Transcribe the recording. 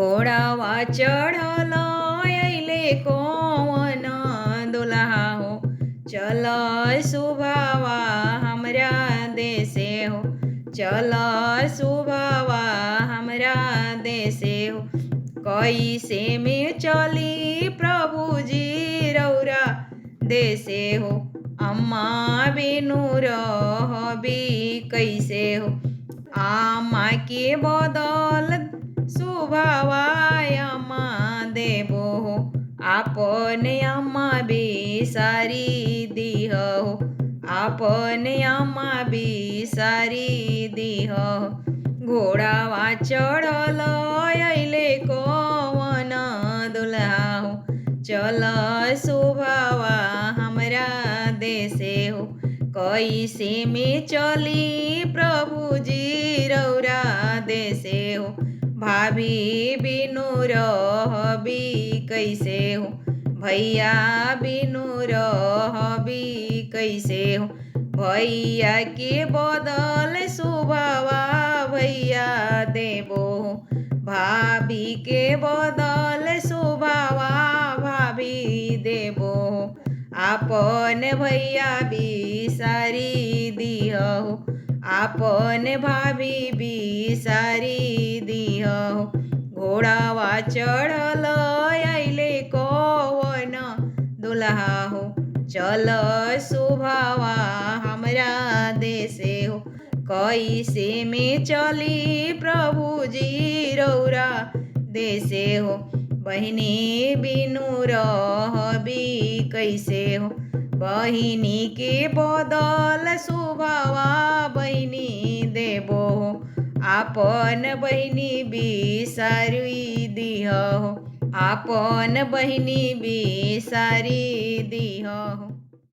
घोड़ावा चढ़ल अइले कौन दुल्हा हो। चल सुभावा हमरा देशे हो। चल सुभावा हमरा देशे हो। कैसे में चली प्रभु जी रौरा देशे हो। अम्मा बिनु रहबी कैसे हो। आमा के बदल सुभावा अम्मा देबो हो। आपन अम्मा बिसारी दिह हो। आपन अम्मा बिसारी दिह हो। घोड़ावा चढ़ल अइले कौन दुल्हा हो। चल सुभावा हमरा देशे हो। कैसे में चली प्रभु जी रौरा देशे हो। भाभी बिनु रहबी कैसे हो। भैया बिनु रहबी कैसे हो। भैया के बदल सुभावा भैया देबो हो। भाभी के बदल सुभावा भाभी देबो हो। आपन भैया बिसारी दिह हो। आपन भाभी बिसारी दिह हो। घोड़ावा चढ़ल अइले कौन दुल्हा हो। चल सुभावा हमरा देशे हो। कैसे में चली प्रभु जी रौरा देशे हो। बहिनी बिनु रहबी कैसे हो। बहिनी के बदल सुभावा बहिनी देबो हो। आपन बहिनी बिसारी दिह हो। आपन बहिनी बिसारी दिह हो।